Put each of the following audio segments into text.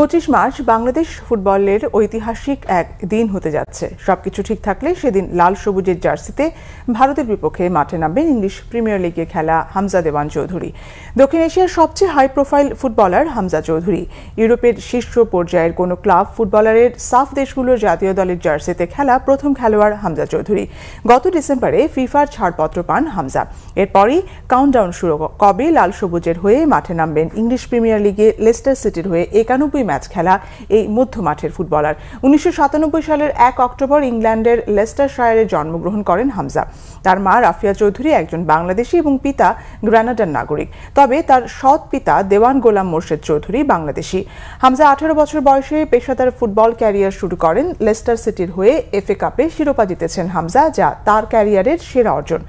25 March Bangladesh ফুটবলের ঐতিহাসিক এক দিন হতে যাচ্ছে। সবকিছু ঠিক থাকলে সেদিন লাল সবুজের জার্সিতে ভারতের বিপক্ষে মাঠে নামবেন ইংলিশ প্রিমিয়ার লিগে খেলা হামজা দেওয়ান চৌধুরী। দক্ষিণ এশিয়ার সবচেয়ে high profile footballer Hamza Chowdhury ইউরোপের শীর্ষ পর্যায়ের কোনো ক্লাব ফুটবলারের সাফ দেশগুলোর জাতীয় দলের জার্সিতে খেলা প্রথম খেলোয়াড় হামজা চৌধুরী। গত ডিসেম্বরে ফিফার ছাড়পত্র পান হামজা। এরপরই কাউন্টডাউন শুরু, কবে লাল সবুজের হয়ে মাঠে নামবেন ইংলিশ প্রিমিয়ার লিগে লেস্টার সিটির হয়ে 91 ম্যাচ খেলা এই মধ্য মাঠের ফুটবলার। 1997 সালের 1 অক্টোবর ইংল্যান্ডের লেস্টারশায়ারে জন্মগ্রহণ করেন হামজা। তার মা রাফিয়া চৌধুরী একজন বাংলাদেশি এবং পিতা গ্রানাডার নাগরিক। তবে তার সৎ পিতা দেওয়ান গোলাম মোর্শেদ চৌধুরী বাংলাদেশি। হামজা 18 বছর বয়সে পেশাদার ফুটবল ক্যারিয়ার শুরু করেন। লেস্টার সিটির হয়ে FA কাপে শিরোপা জিতেছেন হামজা, যা তার ক্যারিয়ারের সেরা অর্জন।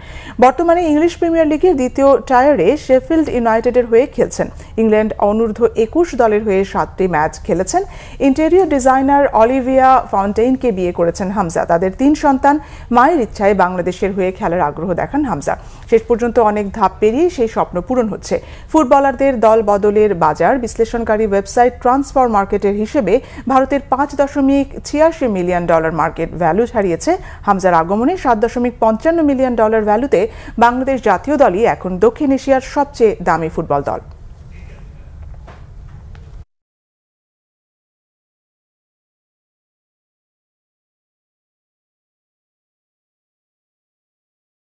বর্তমানে ইংলিশ প্রিমিয়ার লিগের দ্বিতীয় টায়ারে শেফিল্ড ইউনাইটেডের হয়ে খেলছেন। ইংল্যান্ড অনূর্ধ্ব 21 দলের হয়ে 7টি ম্যাচ খেলেছেন। ইন্টেরিয়র ডিজাইনার অলিভিয়া ফাউন্টেইনকে বিয়ে করেছেন হামজা। তাদের 3 সন্তান। মায়ের ইচ্ছায় বাংলাদেশের হয়ে খেলার আগ্রহ দেখান হামজা। শেষ পর্যন্ত অনেক ধাপ পেরিয়ে সেই স্বপ্ন পূরণ হচ্ছে। ফুটবলারদের দল বদলের বাজার বিশ্লেষণকারী ওয়েবসাইট ট্রান্সফার মার্কেটের হিসেবে ভারতের $5.86 মিলিয়ন মার্কেট ভ্যালু হারিয়েছে হামজার আগমনে। $7.55 মিলিয়ন ভ্যালুতে বাংলাদেশ জাতীয় দলই এখন দক্ষিণ এশিয়ার সবচেয়ে দামি ফুটবল দল।